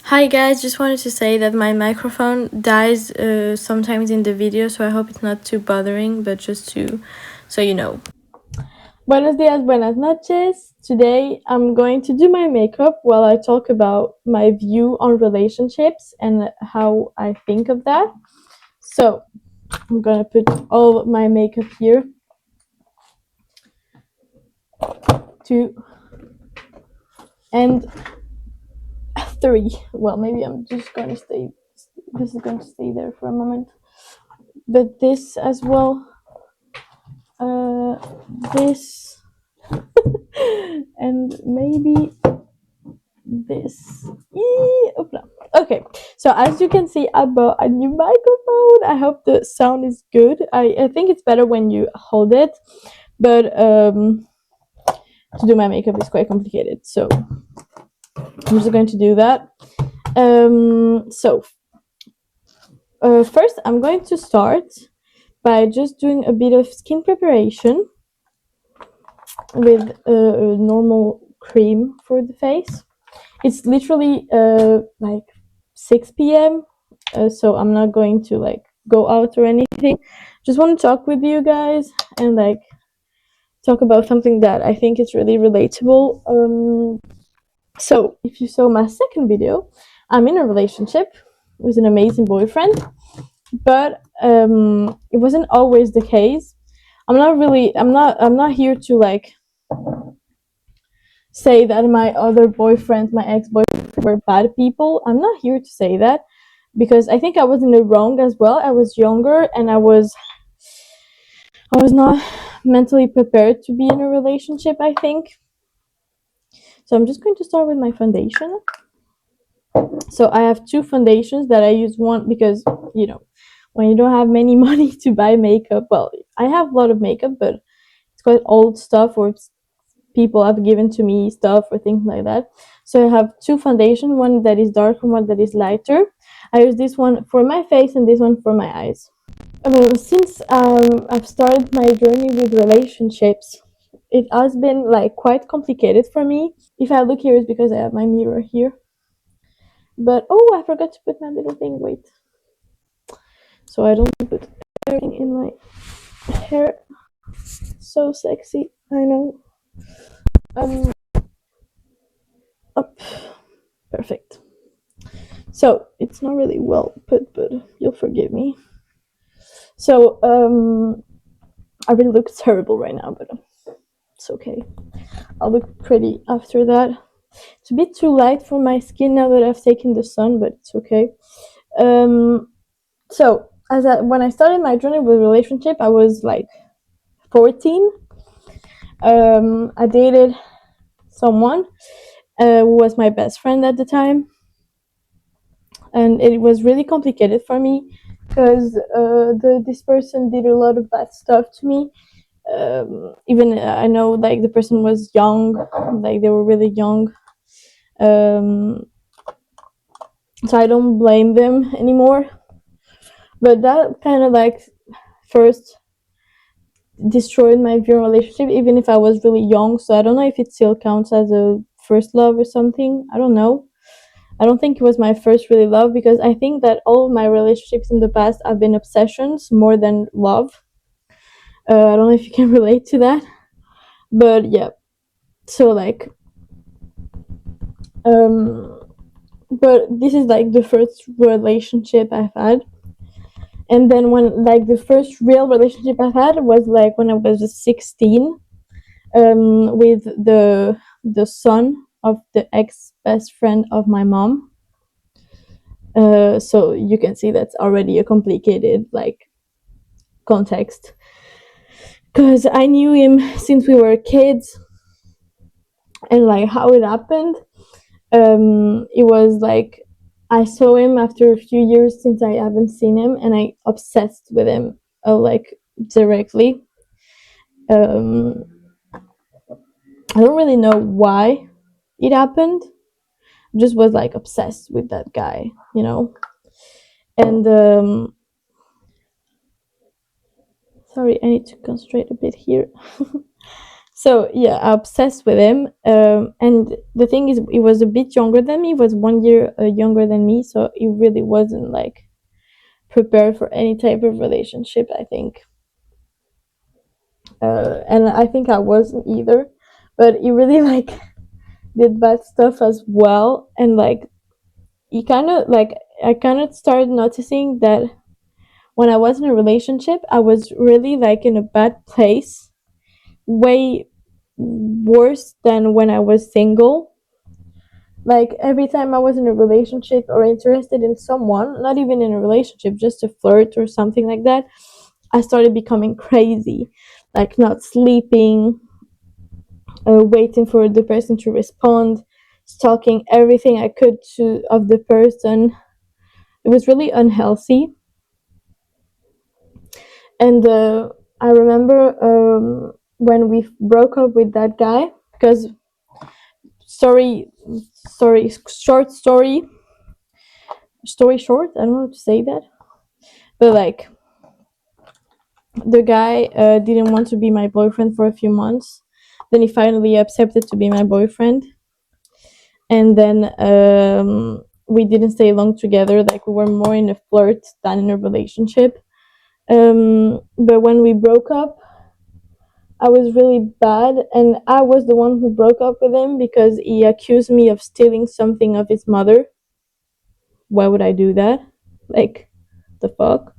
Hi guys, just wanted to say that my microphone dies sometimes in the video, so I hope it's not too bothering, but just so you know. Buenos días, buenas noches. Today I'm going to do my makeup while I talk about my view on relationships and how I think of that. So I'm gonna put all my makeup here. 2 and 3. Well, maybe I'm just gonna stay. This is going to stay there for a moment. But this as well. This and maybe this. Okay, so as you can see, I bought a new microphone. I hope the sound is good. I think it's better when you hold it, but to do my makeup is quite complicated, so I'm just going to do that. First I'm going to start by just doing a bit of skin preparation with a normal cream for the face. It's literally like 6 p.m. So I'm not going to like go out or anything. Just want to talk with you guys and like talk about something that I think is really relatable. So if you saw my second video, I'm in a relationship with an amazing boyfriend, but it wasn't always the case. I'm not here to like say that my other boyfriends, my ex-boyfriends were bad people. I'm not here to say that because I think I was in the wrong as well. I was younger and I was not mentally prepared to be in a relationship, I think. So I'm just going to start with my foundation. So I have two foundations that I use. One because, you know, when you don't have many money to buy makeup, well, I have a lot of makeup, but it's quite old stuff or people have given to me stuff or things like that. So I have two foundation, one that is darker, one that is lighter. I use this one for my face and this one for my eyes. Since I've started my journey with relationships, it has been like quite complicated for me. If I look here, it's because I have my mirror here. But oh, I forgot to put my little thing. Wait, so I don't put everything in my hair. So sexy, I know. Um, up, perfect. So it's not really well put, but you'll forgive me. So I really look terrible right now, but it's okay. I'll look pretty after that. It's a bit too light for my skin now that I've taken the sun, but it's okay. So when I started my journey with relationship, I was like 14. I dated someone who was my best friend at the time, and it was really complicated for me because this person did a lot of bad stuff to me. Even I know like the person was young, like they were really young. Um, so I don't blame them anymore. But that kind of like first destroyed my view on relationship, even if I was really young. So I don't know if it still counts as a first love or something. I don't know. I don't think it was my first really love because I think that all of my relationships in the past have been obsessions more than love. I don't know if you can relate to that, but yeah. So like, but this is like the first relationship I've had, and then when like the first real relationship I had was like when I was 16, with the son of the ex best friend of my mom. So you can see that's already a complicated like context because I knew him since we were kids, and like how it happened. It was like I saw him after a few years since I haven't seen him, and I obsessed with him like directly. Um, I don't really know why it happened. Just was like obsessed with that guy, you know. And sorry, I need to concentrate a bit here. So yeah, I obsessed with him. And the thing is, he was a bit younger than me. He was 1 year younger than me, so he really wasn't like prepared for any type of relationship, I think. And I think I wasn't either. But he really like did bad stuff as well, and like he kind of like I kind of started noticing that when I was in a relationship, I was really like in a bad place, way worse than when I was single. Like every time I was in a relationship or interested in someone, not even in a relationship, just a flirt or something like that, I started becoming crazy, like not sleeping, waiting for the person to respond, stalking everything I could to of the person. It was really unhealthy. And I remember when we broke up with that guy, because story, short story short. I don't know how to say that, but like the guy didn't want to be my boyfriend for a few months. Then he finally accepted to be my boyfriend, and then we didn't stay long together. Like we were more in a flirt than in a relationship. But when we broke up, I was really bad, and I was the one who broke up with him because he accused me of stealing something of his mother. Why would I do that? Like, the fuck?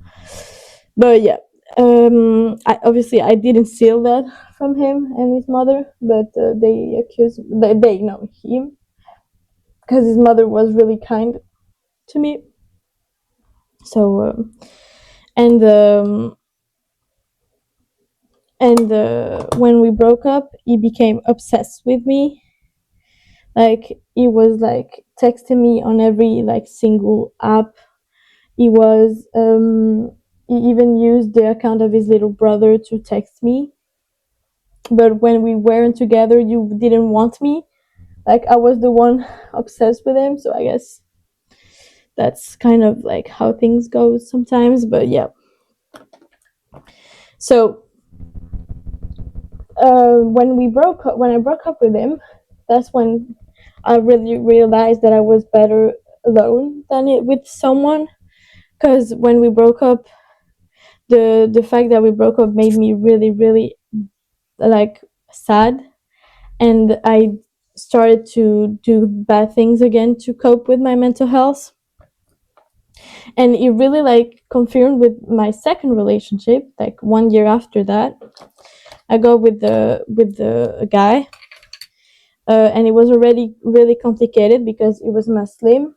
But yeah, I didn't steal that from him and his mother, but they know him because his mother was really kind to me. So and when we broke up, he became obsessed with me. Like he was like texting me on every like single app. He was he even used the account of his little brother to text me. But when we weren't together, you didn't want me. Like I was the one obsessed with him, so I guess that's kind of like how things go sometimes. But yeah. So when I broke up with him, that's when I really realized that I was better alone than it with someone. Because when we broke up, the fact that we broke up made me really really like sad, and I started to do bad things again to cope with my mental health. And it really like confirmed with my second relationship. Like 1 year after that, I go with the guy, and it was already really complicated because it was Muslim.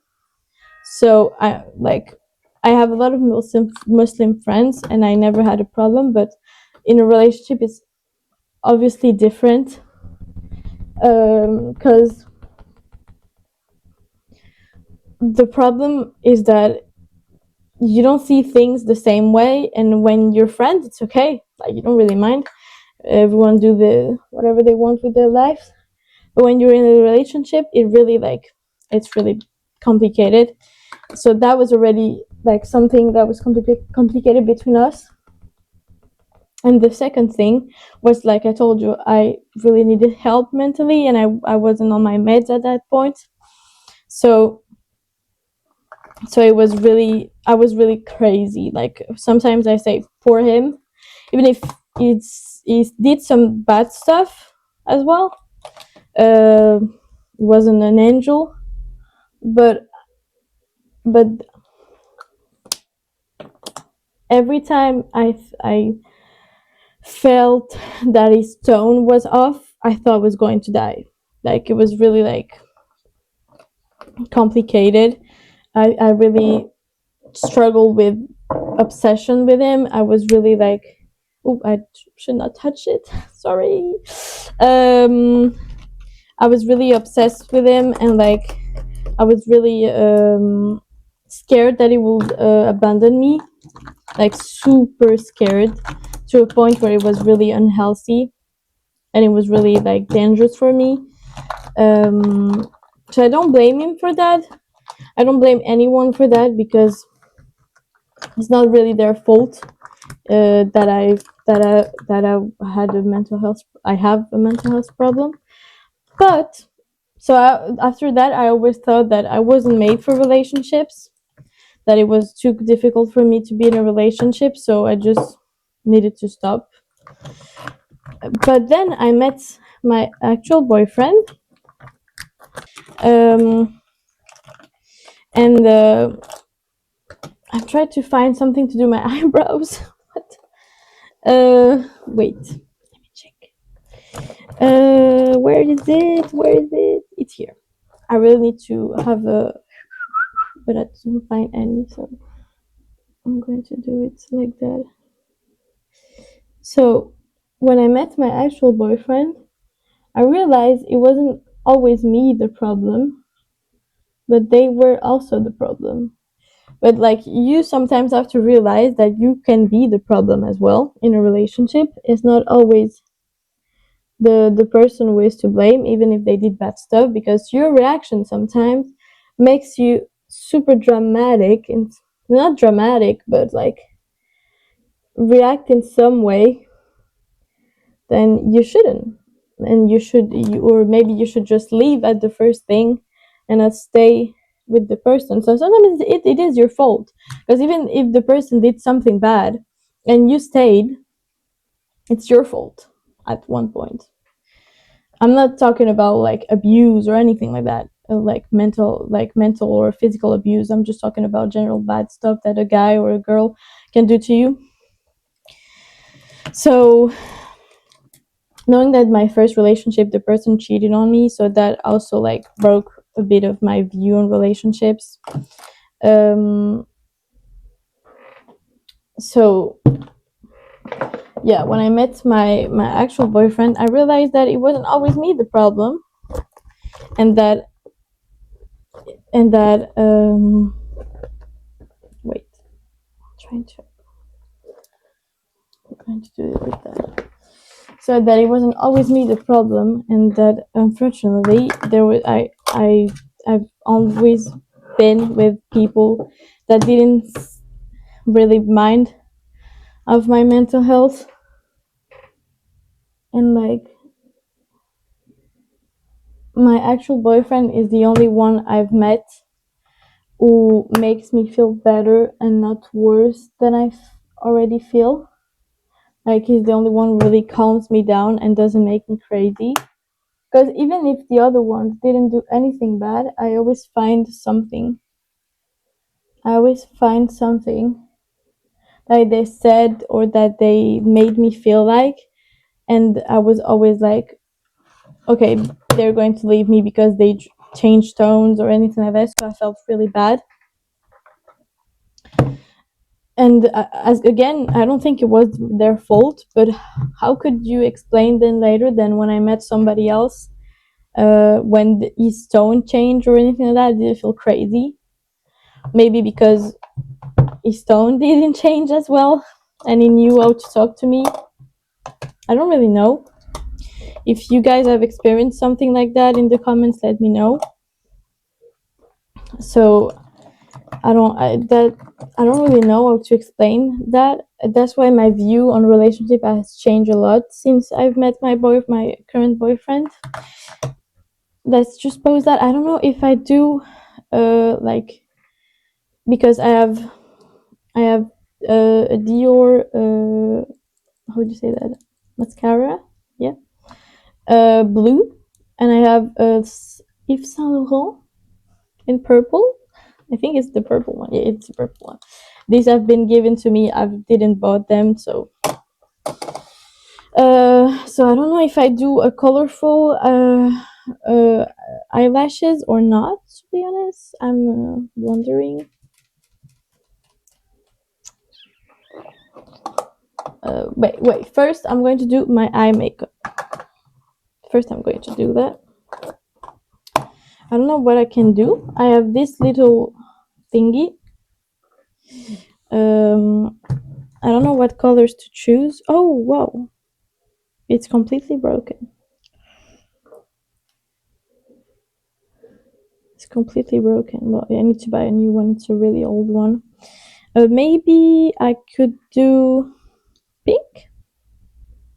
So I have a lot of Muslim friends, and I never had a problem. But in a relationship, it's obviously different, because the problem is that you don't see things the same way, and when you're friends, it's okay. Like you don't really mind. Everyone do the whatever they want with their lives. But when you're in a relationship, it's really complicated. So that was already like something that was complicated between us. And the second thing was, like I told you, I really needed help mentally, and I wasn't on my meds at that point. So it was really, I was really crazy. Like sometimes I say for him, even if he did some bad stuff as well. Wasn't an angel, but but every time I felt that his tone was off, I thought I was going to die. Like it was really like complicated. I really struggled with obsession with him. I was really like, oh, I should not touch it. Sorry. Um, I was really obsessed with him, and like I was really scared that he would abandon me. Like super scared, to a point where it was really unhealthy, and it was really like dangerous for me. So I don't blame him for that. I don't blame anyone for that, because it's not really their fault that I had a mental health I have a mental health problem. But after that, I always thought that I wasn't made for relationships, that it was too difficult for me to be in a relationship, so I just needed to stop. But then I met my actual boyfriend, um, and I tried to find something to do my eyebrows. But wait, let me check. Where is it? Where is it? It's here. I really need to have a, but I didn't find any, so I'm going to do it like that. So, when I met my actual boyfriend, I realized it wasn't always me the problem, but they were also the problem. But like, you sometimes have to realize that you can be the problem as well in a relationship. It's not always the person who is to blame, even if they did bad stuff, because your reaction sometimes makes you super dramatic, and not dramatic, but like react in some way, then you shouldn't. And or maybe you should just leave at the first thing and not stay with the person. So sometimes it is your fault, because even if the person did something bad and you stayed, it's your fault at one point. I'm not talking about like abuse or anything like that, like mental or physical abuse. I'm just talking about general bad stuff that a guy or a girl can do to you. So knowing that my first relationship, the person cheated on me, so that also like broke a bit of my view on relationships. Um, so yeah, when I met my actual boyfriend, I realized that it wasn't always me the problem, and that wait, I'm trying to do it with that. So that it wasn't always me the problem, and that unfortunately I've always been with people that didn't really mind of my mental health, and like my actual boyfriend is the only one I've met who makes me feel better and not worse than I already feel. Like, he's the only one who really calms me down and doesn't make me crazy. Because even if the other ones didn't do anything bad, I always find something. I always find something that they said or that they made me feel like, and I was always like, okay, they're going to leave me because they changed tones or anything like that. So I felt really bad. And as again, I don't think it was their fault, but how could you explain then later than when I met somebody else, when his tone changed or anything like that, I didn't feel crazy? Maybe because his tone didn't change as well and he knew how to talk to me. I don't really know. If you guys have experienced something like that, in the comments, let me know. So I don't really know how to explain that. That's why my view on relationship has changed a lot since I've met my current boyfriend. Let's just pose that. I don't know if I do like, because I have a Dior, how do you say that, mascara, yeah, blue, and I have Yves Saint Laurent in purple. I think it's the purple one. Yeah, it's the purple one. These have been given to me. I didn't bought them, so so I don't know if I do a colorful eyelashes or not. To be honest, I'm wondering. Wait. First, I'm going to do my eye makeup. First, I'm going to do that. I don't know what I can do. I have this little thingy. I don't know what colors to choose. Oh, wow. It's completely broken. It's completely broken. Well, I need to buy a new one. It's a really old one. Maybe I could do pink.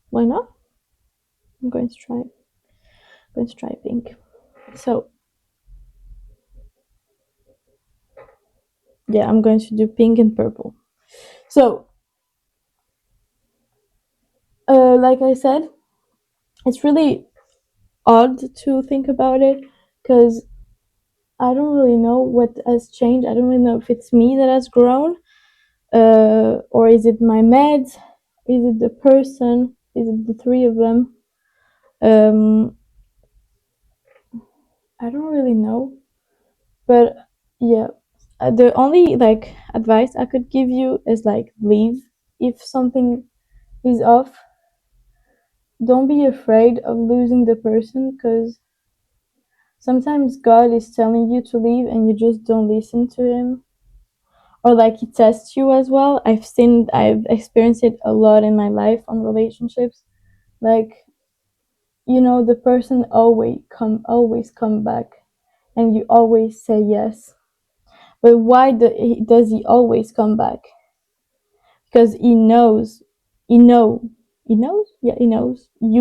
Why not? I'm going to try. Pink. So yeah, I'm going to do pink and purple. So, like I said, it's really odd to think about it because I don't really know what has changed. I don't really know if it's me that has grown, or is it my meds? Is it the person? Is it the three of them? Um, I don't really know, but yeah, the only like advice I could give you is like leave if something is off. Don't be afraid of losing the person because sometimes God is telling you to leave and you just don't listen to him. Or like he tests you as well. I've experienced it a lot in my life on relationships. Like, the person always come back and you always say yes. But why does he always come back? Because he knows you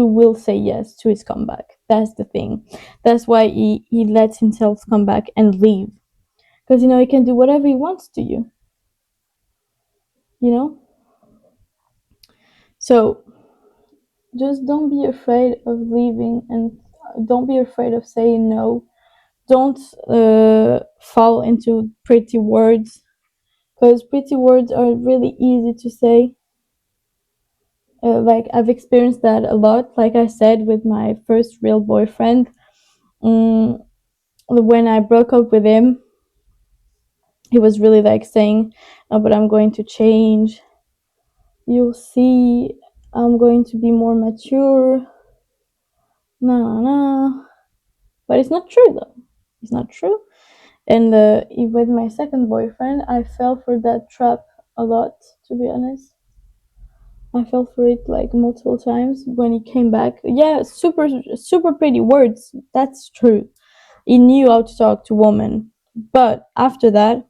will say yes to his comeback. That's the thing. That's why he lets himself come back and leave. Because he can do whatever he wants to you. You know. So just don't be afraid of leaving, and don't be afraid of saying no. Don't fall into pretty words, because pretty words are really easy to say. Like I've experienced that a lot. Like I said, with my first real boyfriend, when I broke up with him, he was really like saying, "Oh, but I'm going to change. You'll see. I'm going to be more mature." No, no, no. But it's not true though. It's not true. And with my second boyfriend, I fell for that trap a lot. To be honest, I fell for it like multiple times when he came back. Yeah, super, super pretty words. That's true. He knew how to talk to women, but after that,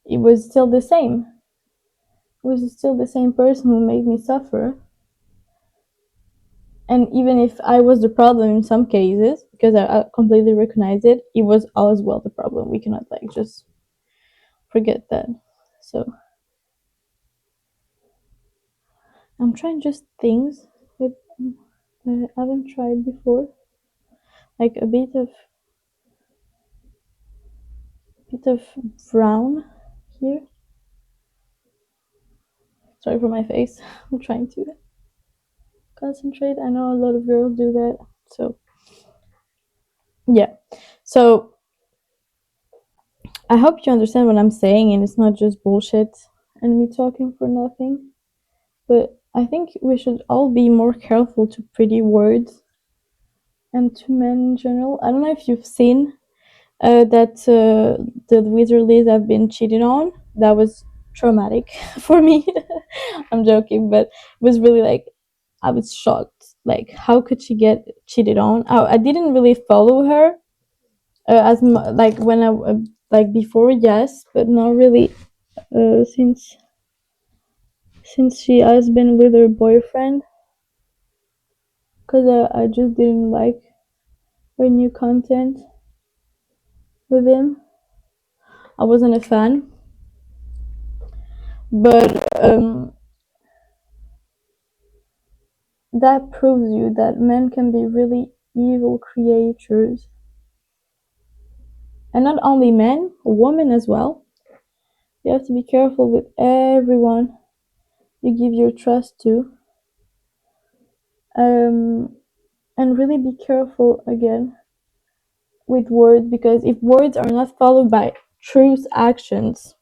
it was still the same. It was still the same person who made me suffer. And even if I was the problem in some cases, because I completely recognize it, it was as well the problem. We cannot like just forget that. So I'm trying just things that I haven't tried before, like a bit of brown here. Sorry for my face. I'm trying to concentrate. I know a lot of girls do that. So yeah. So I hope you understand what I'm saying and it's not just bullshit and me talking for nothing. But I think we should all be more careful to pretty words and to men in general. I don't know if you've seen that the Wizardlies have been cheated on. That was traumatic for me. I'm joking, but it was really like I was shocked. Like, how could she get cheated on? I didn't really follow her like when I like before, yes, but not really since she has been with her boyfriend, because I just didn't like her new content with him. I wasn't a fan, but that proves you that men can be really evil creatures, and not only men, women as well. You have to be careful with everyone you give your trust to, um, and really be careful again with words, because if words are not followed by truth actions,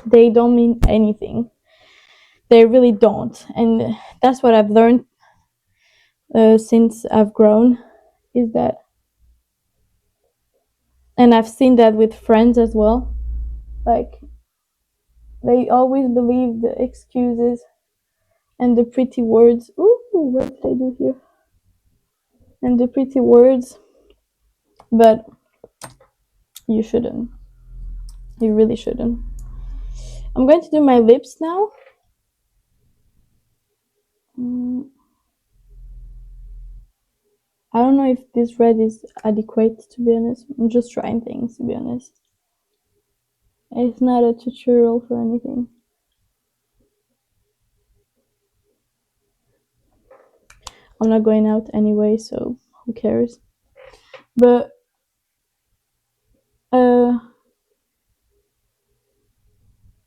they don't mean anything. They really don't, and that's what I've learned since I've grown, is that, and I've seen that with friends as well. Like they always believe the excuses and the pretty words. Ooh, what did I do here? And the pretty words, but you shouldn't. You really shouldn't. I'm going to do my lips now. Mm. I don't know if this red is adequate, to be honest. I'm just trying things, to be honest. It's not a tutorial for anything. I'm not going out anyway, so who cares? But uh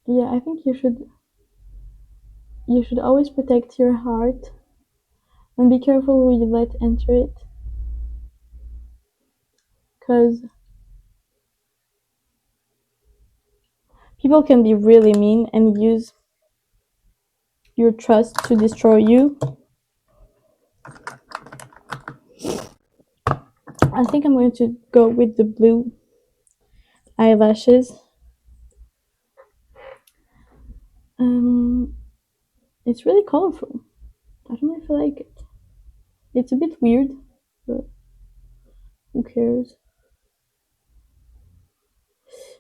yeah, I think you should always protect your heart and be careful who you let enter it, cuz people can be really mean and use your trust to destroy you. I think I'm going to go with the blue eyelashes. Um it's really colorful. I don't know if I like it. It's a bit weird, but who cares?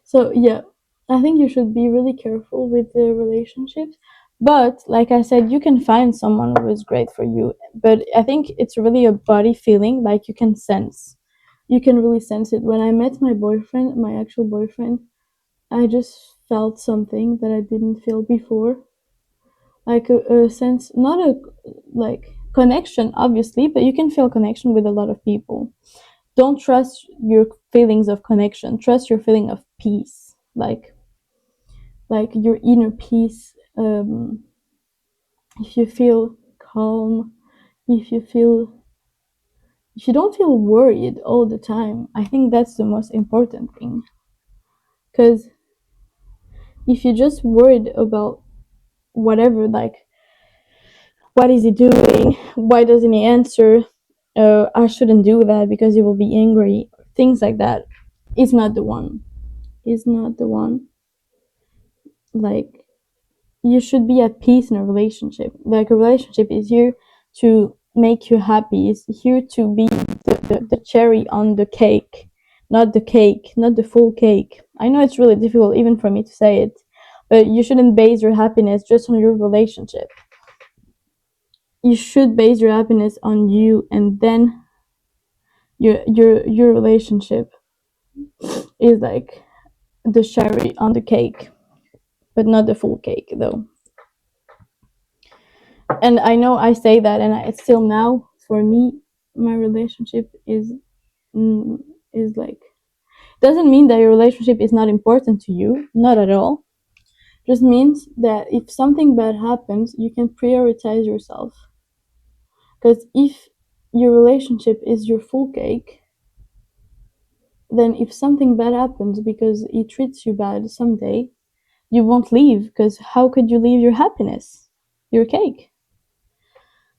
So yeah, I think you should be really careful with the relationships. But like I said, you can find someone who is great for you. But I think it's really a body feeling, like you can sense. You can really sense it. When I met my boyfriend, my actual boyfriend, I just felt something that I didn't feel before. Like a sense, not a like connection, obviously, but you can feel connection with a lot of people. Don't trust your feelings of connection. Trust your feeling of peace. Like your inner peace. If you feel calm, if you feel if you don't feel worried all the time, I think that's the most important thing. Because if you're just worried about whatever, like what is he doing, why doesn't he answer, I shouldn't do that because he will be angry, things like that, it's not the one. It's not the one. Like, you should be at peace in a relationship. Like, a relationship is here to make you happy. It's here to be the cherry on the cake, not the cake, not the full cake. I know it's really difficult even for me to say it, but you shouldn't base your happiness just on your relationship. You should base your happiness on you, and then your relationship is like the cherry on the cake, but not the full cake though. And I know I say that, and it's still now for me, my relationship mm, is like, doesn't mean that your relationship is not important to you, not at all. Just means that if something bad happens, you can prioritize yourself. Because if your relationship is your full cake, then if something bad happens because he treats you bad someday, you won't leave, because how could you leave your happiness, your cake?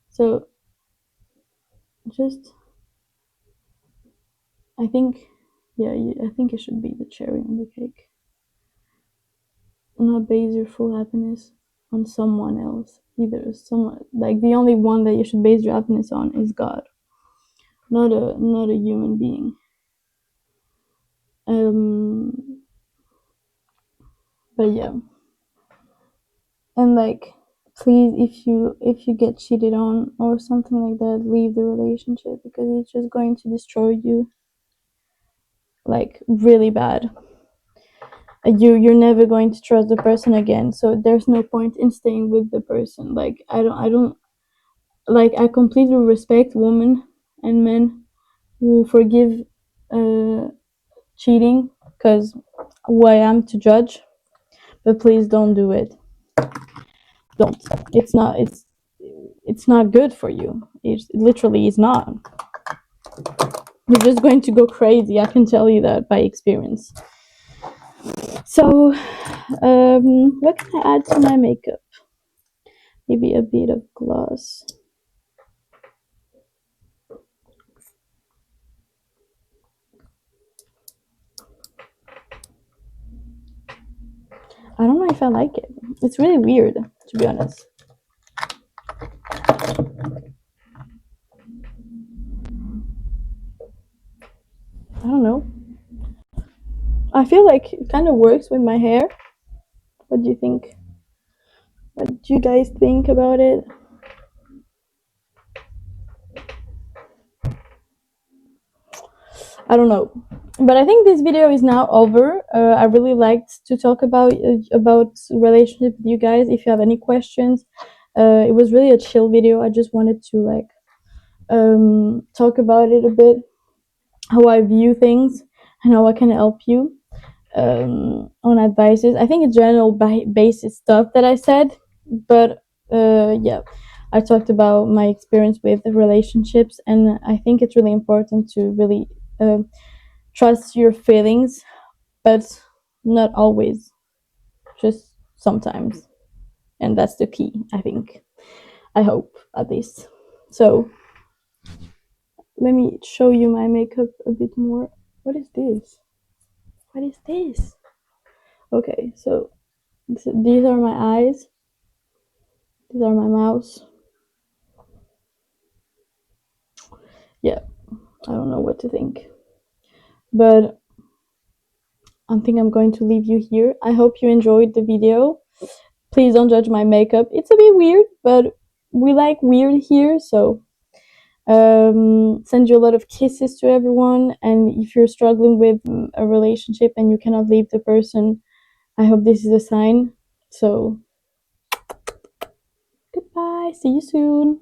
So just, I think, yeah, I think it should be the cherry on the cake. Not base your full happiness on someone else either. Someone, like, the only one that you should base your happiness on is God, not a human being. Um, but yeah, and like, please, if you get cheated on or something like that, leave the relationship, because it's just going to destroy you, like, really bad. You're never going to trust the person again, so there's no point in staying with the person. Like, I don't like, I completely respect women and men who forgive uh cheating, because who I am to judge, but please don't do it. Don't. It's not good for you. It literally is not. You're just going to go crazy, I can tell you that by experience. So what can I add to my makeup? Maybe a bit of gloss. I don't know if I like it. It's really weird, to be honest. I don't know. I feel like it kind of works with my hair. What do you think? What do you guys think about it? I don't know. But I think this video is now over. I really liked to talk about relationship with you guys. If you have any questions, it was really a chill video. I just wanted to like talk about it a bit, how I view things, and how I can help you on advices. I think it's general basis stuff that I said, but yeah, I talked about my experience with relationships, and I think it's really important to really trust your feelings, but not always, just sometimes. And that's the key, I think. I hope, at least. So, let me show you my makeup a bit more. What is this? What is this? Okay, so these are my eyes, these are my mouth. Yeah, I don't know what to think. But I think I'm going to leave you here. I hope you enjoyed the video. Please don't judge my makeup. It's a bit weird, but we like weird here, so send you a lot of kisses to everyone. And if you're struggling with a relationship and you cannot leave the person, I hope this is a sign. So goodbye, see you soon.